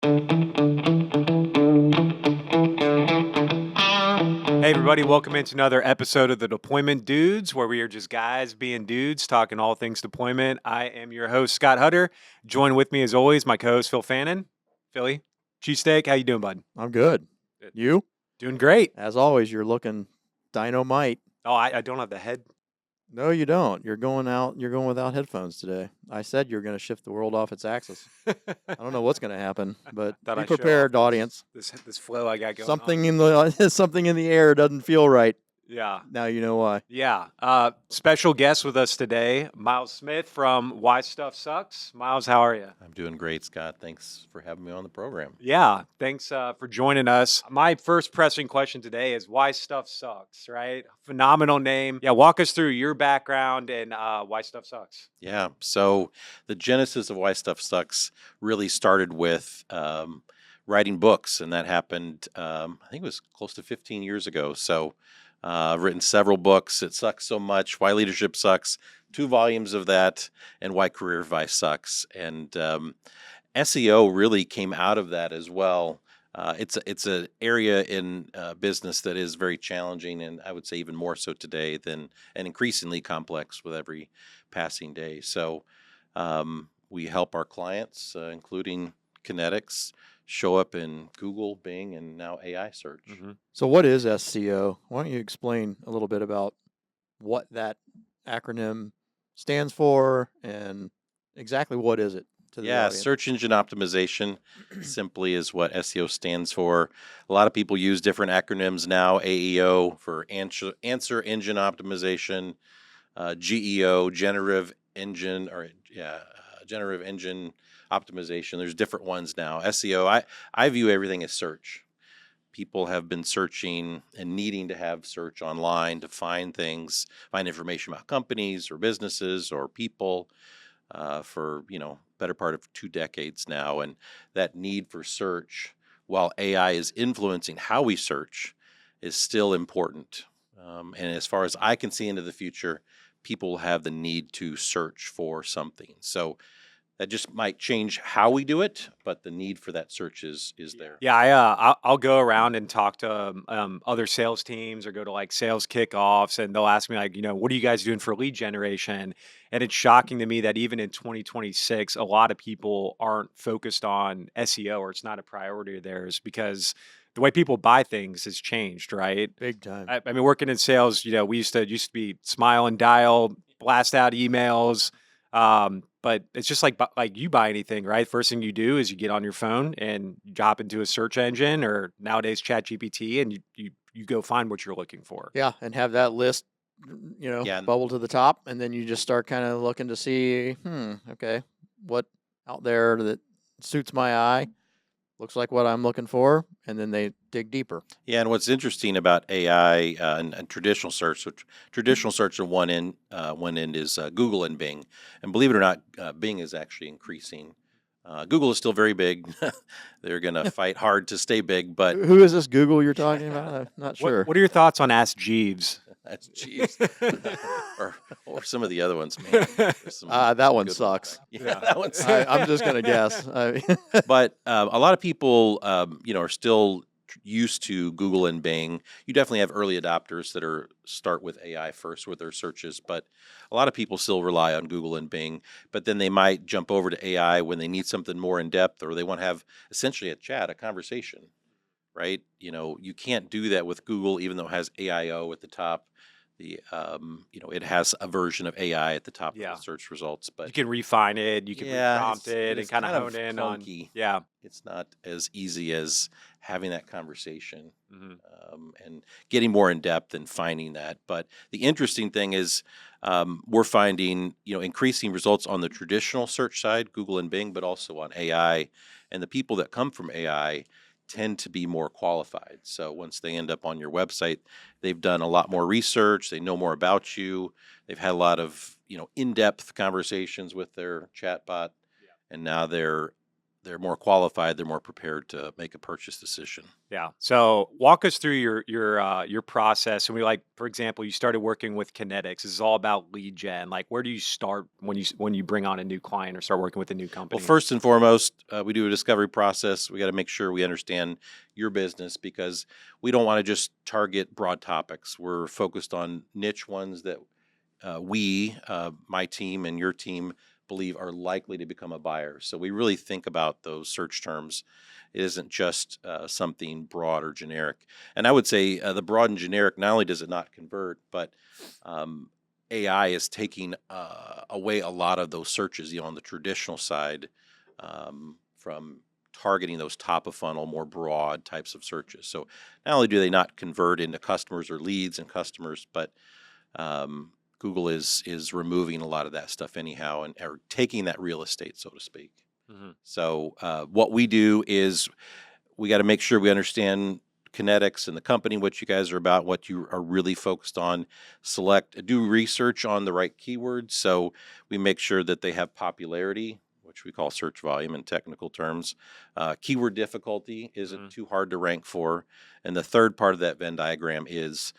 Hey, everybody, welcome into another episode of the Deployment Dudes, where we are just guys being dudes talking all things deployment. I am your host, Scott Hutter. Join with me, as always, my co host, Phil Fannin. Philly, cheesesteak, how you doing, bud? I'm good. Good. You? Doing great. As always, you're looking dynamite. Oh, I don't have the head. No, you don't. You're going without headphones today. I said you're going to shift the world off its axis. I don't know what's going to happen, but Thought be I'd show prepared, off audience. This flow I got going Something on. something in the air doesn't feel right. Yeah. Now you know why. Yeah. Special guest with us today, Miles Smith from Why Stuff Sucks. Miles, how are you? I'm doing great, Scott. Thanks for having me on the program. Yeah, thanks for joining us. My first pressing question today is Why Stuff Sucks, right? Phenomenal name. Yeah, walk us through your background and Why Stuff Sucks. Yeah, so the genesis of Why Stuff Sucks really started with writing books, and that happened, I think it was close to 15 years ago. So I've written several books. It Sucks So Much, Why Leadership Sucks, 2 volumes of that, and Why Career Advice Sucks. And SEO really came out of that as well. It's an area in business that is very challenging, and I would say even more so today and increasingly complex with every passing day. So we help our clients, including Kinetics, show up in Google, Bing, and now AI search. Mm-hmm. So what is SEO? Why don't you explain a little bit about what that acronym stands for and exactly what is it to the Yeah, audience? search engine optimization simply is what SEO stands for. A lot of people use different acronyms now. AEO for answer engine optimization, GEO, generative engine optimization. There's different ones now. SEO, I view everything as search. People have been searching and needing to have search online to find things, find information about companies or businesses or people for better part of 2 decades now. And that need for search, while AI is influencing how we search, is still important. And as far as I can see into the future, people have the need to search for something. So that just might change how we do it, but the need for that search is there. Yeah, I'll go around and talk to other sales teams or go to like sales kickoffs, and they'll ask me like, what are you guys doing for lead generation? And it's shocking to me that even in 2026, a lot of people aren't focused on SEO, or it's not a priority of theirs because the way people buy things has changed, right? Big time. I mean, working in sales, we used to be smile and dial, blast out emails. But it's just like you buy anything, right? First thing you do is you get on your phone and you hop into a search engine, or nowadays ChatGPT, and you go find what you're looking for. Yeah, and have that list, Yeah. bubble to the top, and then you just start kind of looking to see, okay, what out there that suits my eye, looks like what I'm looking for, and then they dig deeper. Yeah, and what's interesting about AI and traditional search, so traditional search on one end is Google and Bing, and believe it or not, Bing is actually increasing. Google is still very big. They're going to fight hard to stay big, but Who is this Google you're talking about? I'm not sure. What are your thoughts on Ask Jeeves? that's Jeeves. or some of the other ones, man. There's some That one good sucks. Yeah, Yeah. that one sucks. I'm just gonna guess. But a lot of people, are still used to Google and Bing. You definitely have early adopters that start with AI first with their searches, but a lot of people still rely on Google and Bing. But then they might jump over to AI when they need something more in depth, or they want to have essentially a chat, a conversation, right? You can't do that with Google, even though it has AIO at the top. It has a version of AI at the top Yeah. of the search results, but You can refine it, you can prompt it, and it's kind of kind hone of in on. clunky. Yeah. It's not as easy as having that conversation Mhm. and getting more in depth and finding that. But the interesting thing is we're finding increasing results on the traditional search side, Google and Bing, but also on AI. And the people that come from AI tend to be more qualified. So once they end up on your website, they've done a lot more research. They know more about you. They've had a lot of in-depth conversations with their chatbot, and now they're they're more qualified, they're more prepared to make a purchase decision. Yeah. So walk us through your process. And we like, for example, you started working with Kinetics. This is all about lead gen. Like, where do you start when you bring on a new client or start working with a new Well, company? first and foremost, we do a discovery process. We got to make sure we understand your business because we don't want to just target broad topics. We're focused on niche ones that my team and your team, believe are likely to become a buyer. So we really think about those search terms. It isn't just something broad or generic. And I would say the broad and generic, not only does it not convert, but AI is taking away a lot of those searches, on the traditional side, from targeting those top of funnel, more broad types of searches. So not only do they not convert into customers or leads and customers, but Google is removing a lot of that stuff anyhow, and or taking that real estate, so to speak. Mhm. So what we do is we got to make sure we understand Kinetics and the company, what you guys are about, what you are really focused on. Do research on the right keywords. So we make sure that they have popularity, which we call search volume in technical terms. Keyword difficulty isn't Mhm. too hard to rank for. And the third part of that Venn diagram is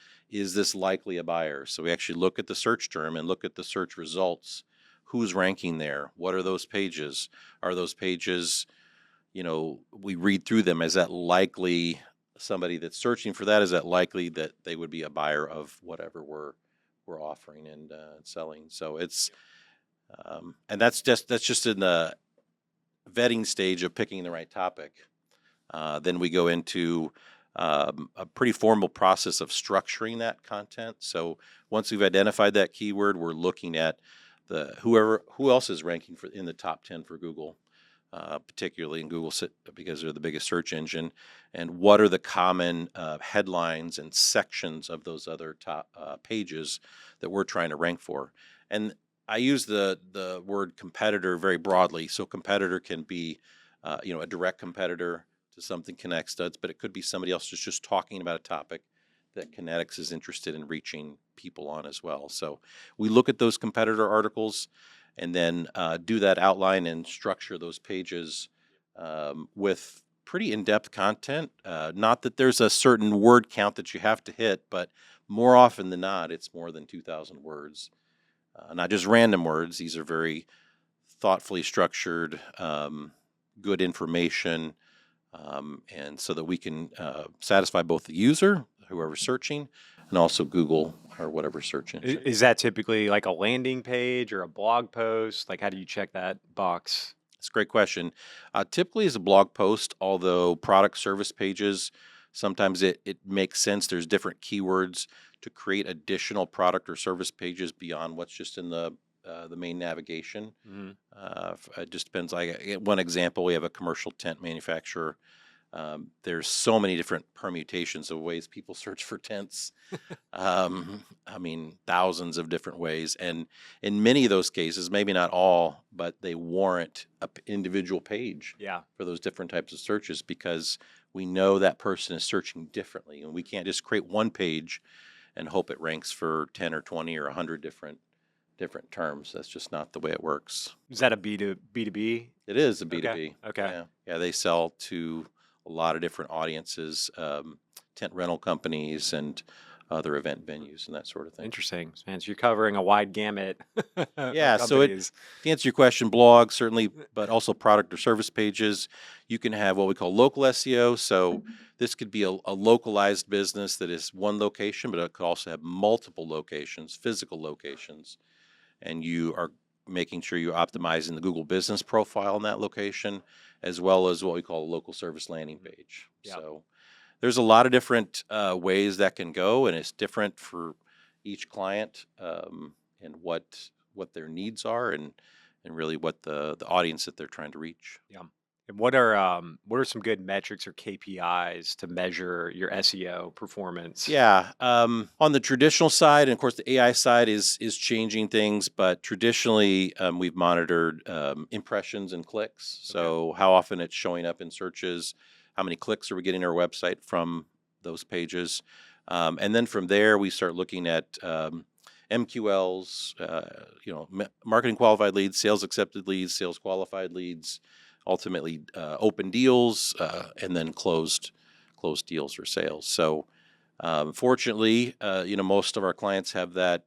this likely a buyer? So we actually look at the search term and look at the search results. Who's ranking there? What are those pages? Are those pages, we read through them. Is that likely somebody that's searching for that? Is that likely that they would be a buyer of whatever we're offering and selling? So it's and that's just in the vetting stage of picking the right topic. Then we go into a pretty formal process of structuring that content. So once we've identified that keyword, we're looking at who else is ranking in the top 10 for Google, particularly in Google because they're the biggest search engine, and what are the common headlines and sections of those other top pages that we're trying to rank for. And I use the word competitor very broadly. So competitor can be a direct competitor to something Kinetics does, but it could be somebody else just talking about a topic that Kinetics is interested in reaching people on as well. So we look at those competitor articles and then do that outline and structure those pages with pretty in-depth content. Not that there's a certain word count that you have to hit, but more often than not, it's more than 2,000 words. Not just random words. These are very thoughtfully structured, good information, and so that we can satisfy both the user, whoever's searching, and also Google or whatever search engine. Is that typically like a landing page or a blog post? Like, how do you check that box? It's a great question. Typically, as a blog post, although product service pages, sometimes it makes sense. There's different keywords to create additional product or service pages beyond what's just in the main navigation. Mhm. It just depends. Like one example, we have a commercial tent manufacturer. There's so many different permutations of ways people search for tents. I mean, thousands of different ways. And in many of those cases, maybe not all, but they warrant an individual page Yeah. for those different types of searches because we know that person is searching differently. And we can't just create one page and hope it ranks for 10 or 20 or 100 different terms. That's just not the way it works. Is that a B2B? It is a Okay. B2B. Okay. Yeah, they sell to a lot of different audiences, tent rental companies and other event venues and that sort of thing. Interesting. Man, so you're covering a wide gamut Yeah, of so companies. to answer your question, blog certainly, but also product or service pages. You can have what we call local SEO. So this could be a localized business that is one location, but it could also have multiple locations, physical locations, and you are making sure you're optimizing the Google business profile in that location, as well as what we call a local service landing page. Yeah. So there's a lot of different ways that can go, and it's different for each client and what their needs are, and really what the audience that they're trying to reach. Yeah. And what are some good metrics or KPIs to measure your SEO performance? Yeah, on the traditional side, and of course the AI side is changing things, but traditionally we've monitored impressions and clicks. So how often it's showing up in searches, how many clicks are we getting our website from those pages, and then from there we start looking at MQLs, marketing qualified leads, sales accepted leads, sales qualified leads, ultimately open deals and then closed deals or sales. So fortunately, most of our clients have that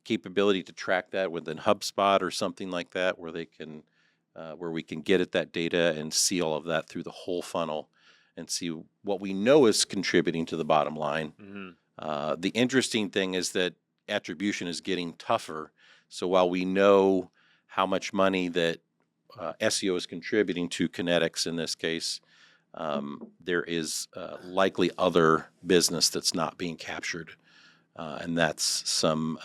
capability to track that within HubSpot or something like that, where they can, where we can get at that data and see all of that through the whole funnel and see what we know is contributing to the bottom line. The interesting thing is that attribution is getting tougher. So while we know how much money that SEO is contributing to Kinetics in this case, there is likely other business that's not being captured. And that's some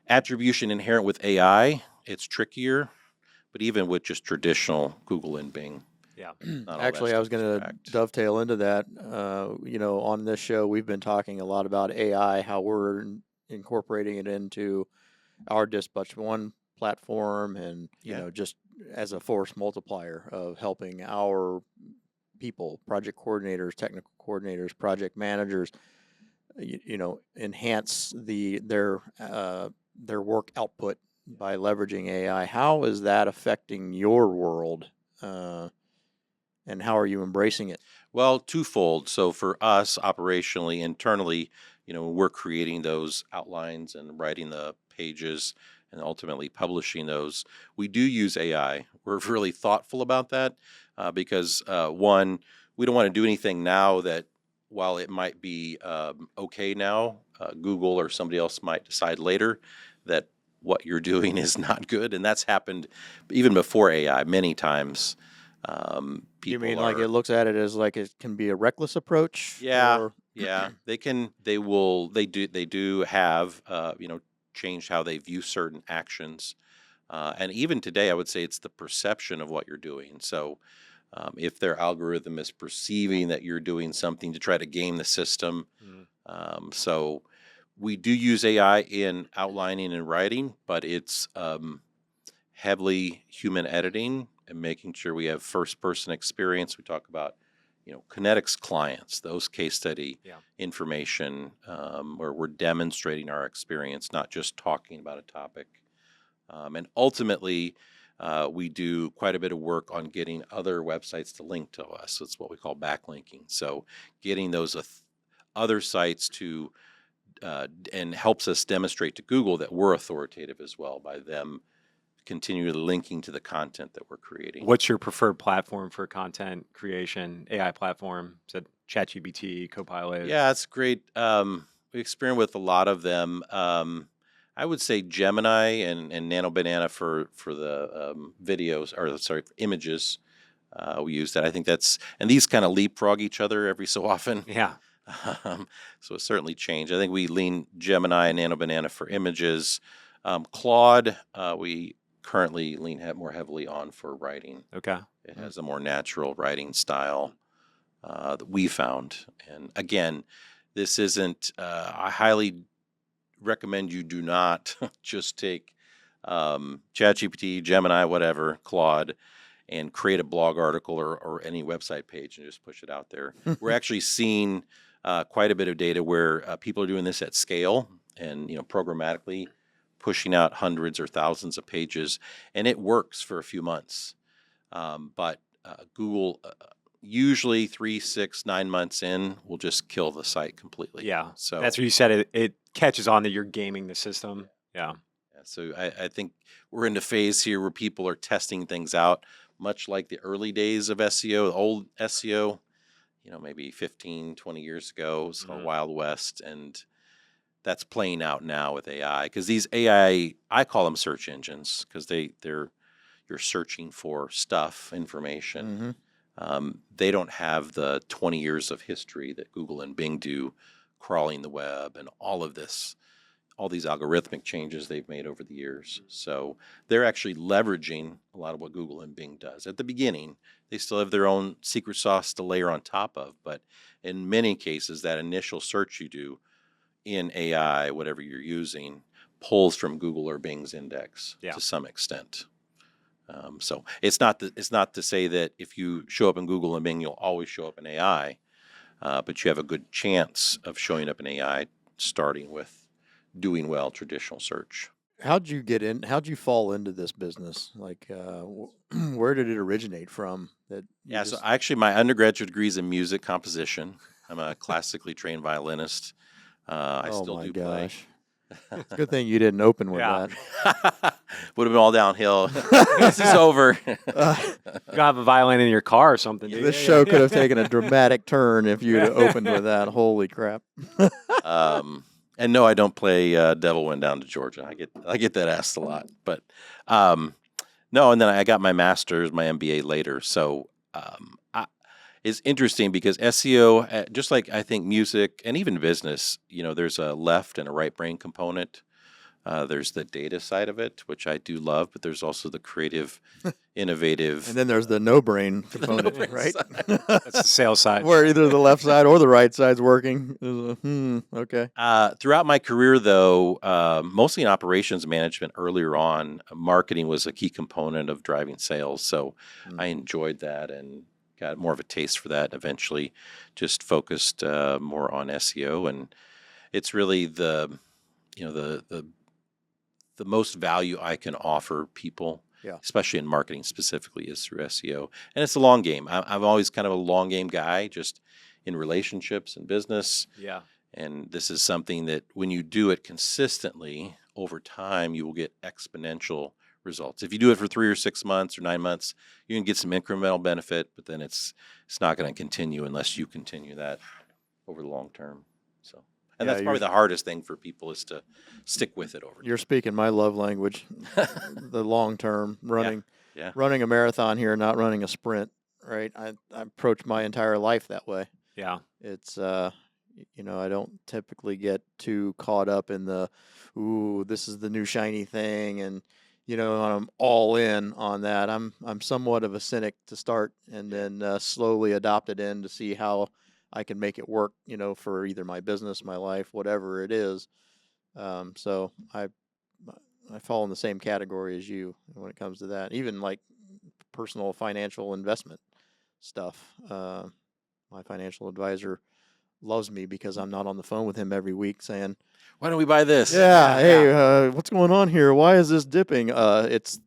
attribution inherent with AI. It's trickier, but even with just traditional Google and Bing. Yeah. not all that Actually, I was stuff is going to tracked. dovetail into that. On this show, we've been talking a lot about AI, how we're incorporating it into our Dispatch One platform, and just as a force multiplier of helping our people, project coordinators, technical coordinators, project managers, enhance their work output by leveraging AI. How is that affecting your world, and how are you embracing it? Well, twofold. So for us, operationally, internally, we're creating those outlines and writing the pages and ultimately publishing those. We do use AI. We're really thoughtful about that because, one, we don't want to do anything now that, while it might be okay now, Google or somebody else might decide later that what you're doing is not good. And that's happened even before AI many times. You mean like it looks at it as like it can be a reckless approach? Yeah, Or... yeah. They do have, changed how they view certain actions. And even today, I would say it's the perception of what you're doing. So if their algorithm is perceiving that you're doing something to try to game the system. So we do use AI in outlining and writing, but it's heavily human editing and making sure we have first-person experience. We talk about, Kinetics clients, those case study information where we're demonstrating our experience, not just talking about a topic. And ultimately, we do quite a bit of work on getting other websites to link to us. It's what we call backlinking. So getting those other sites to, and helps us demonstrate to Google that we're authoritative as well by them continually linking to the content that we're creating. What's your preferred platform for content creation? AI platform? Is it ChatGPT, Copilot? Yeah, it's great. We experiment with a lot of them. I would say Gemini and Nano Banana for the videos, or sorry, images. We use that. I think and these kind of leapfrog each other every so often. Yeah. So it's certainly changed. I think we lean Gemini and Nano Banana for images. Claude, we currently lean more heavily on for writing. Okay. It has a more natural writing style that we found. And again, this isn't, I highly recommend you do not just take ChatGPT, Gemini, whatever, Claude, and create a blog article or any website page and just push it out there. We're actually seeing quite a bit of data where people are doing this at scale and programmatically pushing out hundreds or thousands of pages, and it works for a few months. But Google usually 3, 6, 9 months in will just kill the site completely. Yeah. So that's what you said. It catches on that you're gaming the system. Yeah. So I think we're in the phase here where people are testing things out, much like the early days of SEO, the old SEO, maybe 15, 20 years ago. It was called Wild West. And that's playing out now with AI, because these AI, I call them search engines, because you're searching for stuff, information. They don't have the 20 years of history that Google and Bing do, crawling the web and all of this, all these algorithmic changes they've made over the years. So they're actually leveraging a lot of what Google and Bing does. At the beginning, they still have their own secret sauce to layer on top of, but in many cases, that initial search you do in AI, whatever you're using, pulls from Google or Bing's index to some extent. So it's not to say that if you show up in Google and Bing, you'll always show up in AI, but you have a good chance of showing up in AI, starting with doing well traditional search. How'd you get in? How'd you fall into this business? Like, where did it originate from? That you Yeah, so just actually, my undergraduate degree is in music composition. I'm a classically trained violinist. I oh still my do play. gosh. It's a good thing you didn't open with Yeah. that. Would have been all downhill. This is over. Uh, You have a violin in your car or something, do this you? show could have taken a dramatic turn if you'd Yeah. have opened with that. Holy crap. um, and no, I don't play Devil Went Down to Georgia. I get that asked a lot, but no. And then I got my master's, my MBA later. So it's interesting because SEO, just like I think music and even business, there's a left and a right brain component. There's the data side of it, which I do love, but there's also the creative, innovative. And then there's the no brain the component, no-brain right? side. That's the sales side. Where either the left side or the right side's working. Okay. Throughout my career, though, mostly in operations management earlier on, marketing was a key component of driving sales. So I enjoyed that and got more of a taste for that. Eventually, just focused more on SEO, and it's really the most value I can offer people, Yeah. especially in marketing specifically, is through SEO. And it's a long game. I'm always kind of a long game guy, just in relationships and business. Yeah. And this is something that when you do it consistently over time, you will get exponential results. If you do it for 3 or 6 months or 9 months, you can get some incremental benefit, but then it's not going to continue unless you continue that over the long term. So, and Yeah, that's probably the hardest thing for people is to stick with it over time. You're speaking my love language. The long term running Yeah. running a marathon here, not running a sprint, right? I approach my entire life that way. Yeah. It's I don't typically get too caught up in the ooh, this is the new shiny thing and I'm all in on that. I'm somewhat of a cynic to start and then slowly adopt it in to see how I can make it work, for either my business, my life, whatever it is. So I fall in the same category as you when it comes to that. Even like personal financial investment stuff. My financial advisor loves me because I'm not on the phone with him every week saying, Why don't we buy this? "Yeah, hey, what's going on here? Why is this dipping?" It's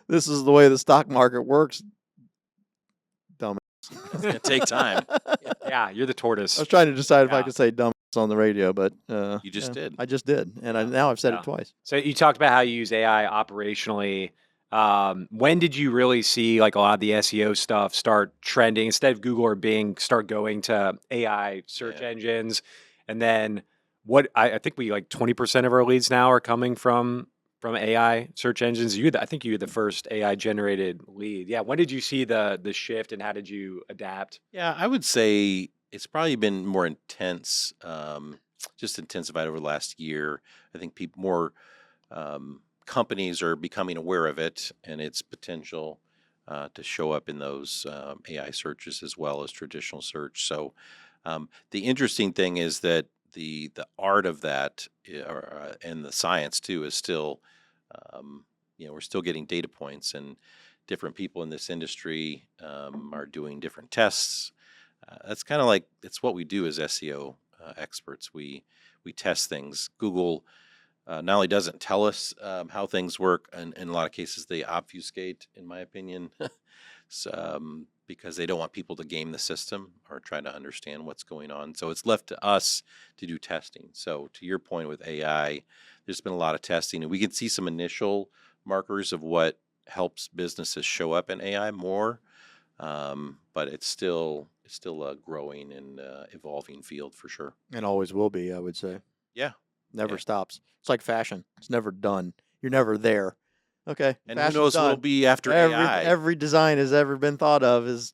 this is the way the stock market works. Dumb. It's going to take time. Yeah. You're the I tortoise. was trying to decide if I Yeah. could say dumb on the radio, but You just did. I just did, and now I've said Yeah. it twice. So you talked about how you use AI operationally. When did you really see like a lot of the SEO stuff start trending instead of Google or Bing start going to AI search Yeah. engines? And then I think we like 20% of our leads now are coming from AI search engines. I think you were the first AI generated lead. Yeah. When did you see the shift and how did you adapt? Yeah, I would say it's probably been more intense, just intensified over the last year. I think more companies are becoming aware of it and its potential to show up in those AI searches as well as traditional search. So the interesting thing is that the art of that and the science too is still, we're still getting data points and different people in this industry are doing different tests. That's kind of like it's what we do as SEO experts. We test things. Google not only doesn't tell us how things work, and in a lot of cases they obfuscate, in my opinion, because they don't want people to game the system or try to understand what's going on. So it's left to us to do testing. So to your point with AI, there's been a lot of testing, and we can see some initial markers of what helps businesses show up in AI more. But it's still a growing and evolving field for sure. And always will be, I would say. Yeah. Never Yeah. stops. It's like fashion. It's never done. You're never there. Okay. And who fashion's knows what done. it'll be after AI. Every design has ever been thought of is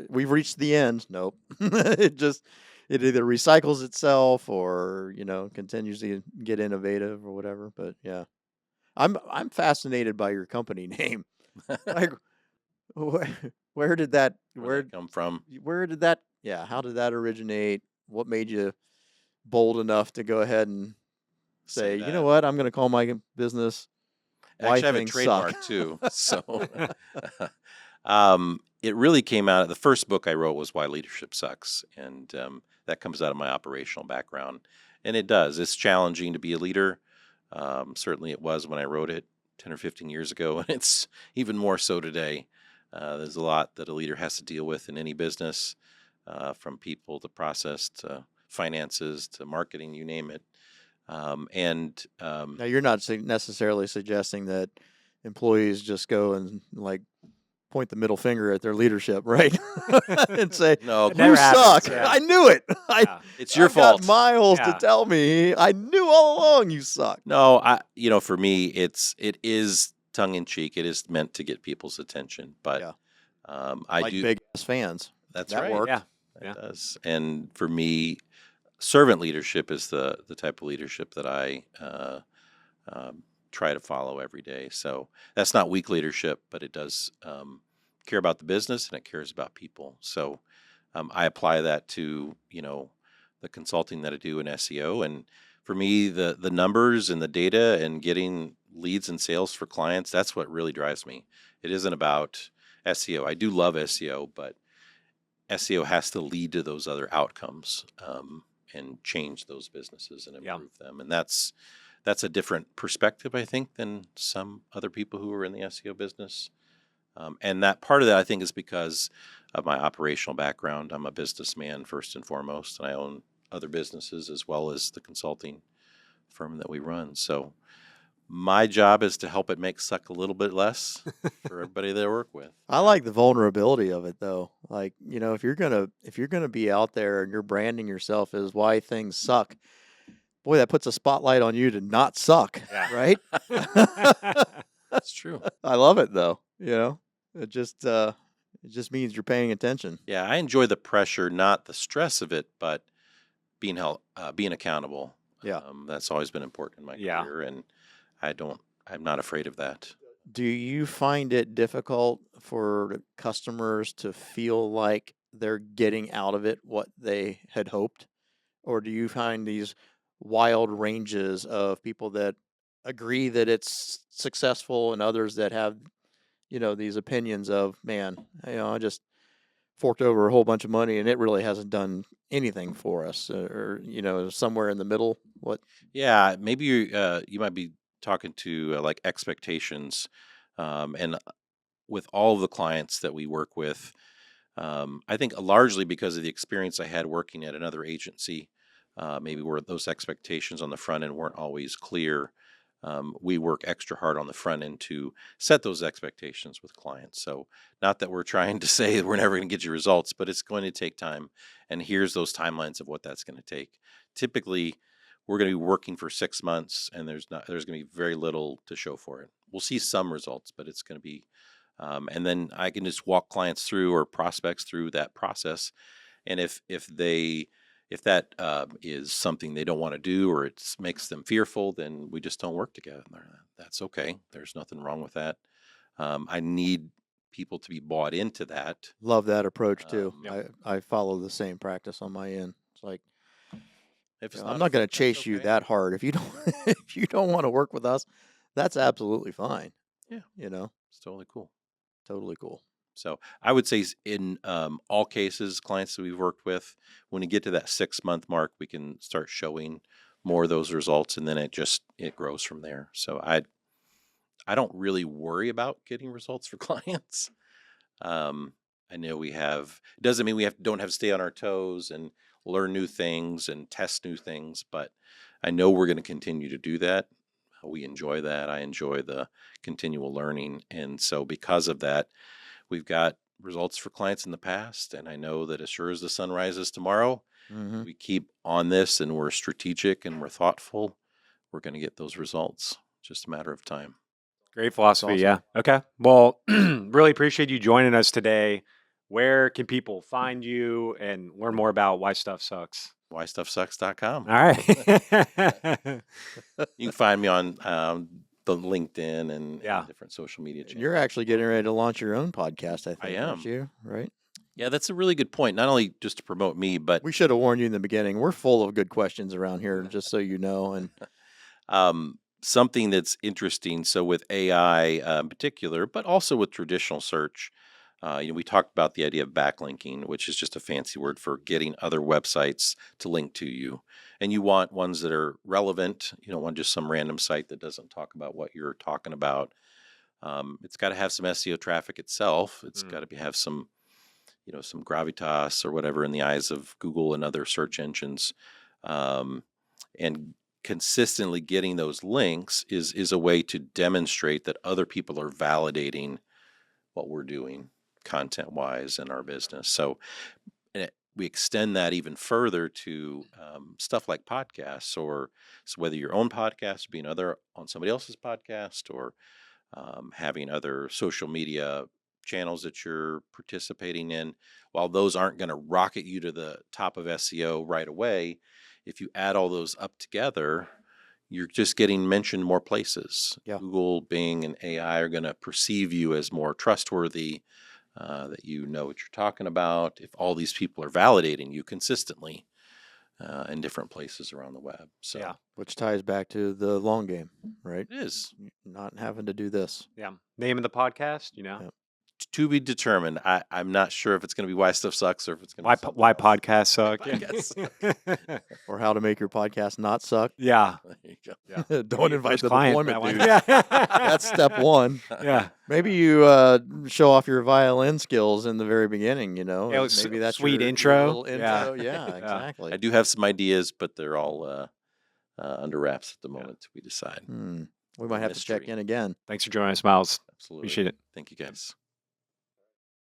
we've reached the end. Nope. it either recycles itself or, continues to get innovative or whatever. But yeah. I'm fascinated by your company name. Like where did that Where that come from? where did that how did that originate? What made you bold enough to go ahead and say, you know that. what, I'm going to call my business Why Actually, I have a Things trademark Suck. too. So it really came out. The first book I wrote was Why Leadership Sucks, and that comes out of my operational background, and it does. It's challenging to be a leader. Certainly it was when I wrote it 10 or 15 years ago, and it's even more so today. There's a lot that a leader has to deal with in any business, from people to process to finances to marketing, you name it. Now, you're not necessarily suggesting that employees just go and like point the middle finger at their leadership, right? And say, No, It "You never happens, suck." yeah. I knew it. Yeah. it's your I've got fault. Miles to Yeah. tell me. I knew all along you suck. No, for me, it is tongue in cheek. It is meant to get people's attention, but Yeah. I Like do. big ass fans. That's That right. worked. Yeah. It Yeah. does. And for me, servant leadership is the type of leadership that I try to follow every day. So that's not weak leadership, but it does care about the business and it cares about people. So I apply that to the consulting that I do in SEO. And for me, the numbers and the data and getting leads and sales for clients, that's what really drives me. It isn't about SEO. I do love SEO, but SEO has to lead to those other outcomes, and change those businesses and Yeah. improve them. And that's a different perspective, I think, than some other people who are in the SEO business. And that part of that, I think, is because of my operational background. I'm a businessman first and foremost, and I own other businesses as well as the consulting firm that we run. So my job is to help it make suck a little bit less for everybody that I work with. I like the vulnerability of it though. Like, if you're gonna be out there and you're branding yourself as why things suck, boy, that puts a spotlight on you to not suck. Yeah. Right? That's true. I love it though. It just means you're paying attention. Yeah, I enjoy the pressure, not the stress of it, but being accountable. Yeah. That's always been important in my Yeah. career, and I'm not afraid of that. Do you find it difficult for customers to feel like they're getting out of it what they had hoped? Or do you find these wild ranges of people that agree that it's successful and others that have, these opinions of, man, I just forked over a whole bunch of money and it really hasn't done anything for us, or, somewhere in the middle? What? Yeah, maybe you might be talking to like expectations, and with all of the clients that we work with, I think largely because of the experience I had working at another agency, maybe where those expectations on the front end weren't always clear. We work extra hard on the front end to set those expectations with clients. So, not that we're trying to say we're never going to get you results, but it's going to take time. And here's those timelines of what that's going to take. Typically, we're going to be working for 6 months, and there's going to be very little to show for it. We'll see some results, but it's going to be, and then I can just walk clients through or prospects through that process. And if that is something they don't want to do or it makes them fearful, then we just don't work together. That's okay. There's nothing wrong with that. I need people to be bought into that. Love that approach too. Yep. I follow the same practice on my end. It's like, If it's I'm not not going to that's chase you okay. that hard. If you don't, if you don't want to work with us, that's absolutely fine. Yeah. It's totally cool. Totally cool. So I would say in all cases, clients that we've worked with, when you get to that 6-month mark, we can start showing more of those results, and then it grows from there. So I don't really worry about getting results for clients. I know it doesn't mean we don't have to stay on our toes and learn new things and test new things, but I know we're going to continue to do that. We enjoy that. I enjoy the continual learning. And so because of that, we've got results for clients in the past. And I know that as sure as the sun rises tomorrow, we keep on this and we're strategic and we're thoughtful, we're going to get those results. Just a matter of time. Great philosophy. Awesome. Yeah. Okay. Well, really appreciate you joining us today. Where can people find you and learn more about Why Stuff Sucks? WhyStuffSucks.com. All right. You can find me on the LinkedIn and Yeah. different social media channels. You're actually getting ready to launch your own podcast, I think. I am. Aren't you? Right? Yeah, that's a really good point. Not only just to promote me, but We should have warned you in the beginning. We're full of good questions around here, just so you know. And something that's interesting. So with AI in particular, but also with traditional search, We talked about the idea of backlinking, which is just a fancy word for getting other websites to link to you. And you want ones that are relevant. You don't want just some random site that doesn't talk about what you're talking about. It's got to have some SEO traffic itself. It's got to have some, some gravitas or whatever in the eyes of Google and other search engines. And consistently getting those links is a way to demonstrate that other people are validating what we're doing content-wise in our business. So we extend that even further to stuff like podcasts, or so whether your own podcast, being on somebody else's podcast, or having other social media channels that you're participating in. While those aren't going to rocket you to the top of SEO right away, if you add all those up together, you're just getting mentioned more places. Yeah. Google, Bing, and AI are going to perceive you as more trustworthy, that you know what you're talking about. If all these people are validating you consistently in different places around the web. So Yeah. Which ties back to the long game, right? it is. Not having to do this. Yeah. Name of the podcast, Yeah. To be determined. I'm not sure if it's going to be Why Stuff Sucks or if it's going to why podcasts suck. Podcasts. Or how to make your podcast not suck. Yeah. There you go. Yeah. Don't invite First the client, deployment, that dude. one. That's step one. Yeah. Maybe you show off your violin skills in the very beginning, Yeah, it was maybe that's sweet your intro. little intro. Yeah. Yeah, exactly. I do have some ideas, but they're all under wraps at the moment till we decide. We might have to check Mystery. in again. Thanks for joining us, Miles. Absolutely. Appreciate it. Thank you, guys.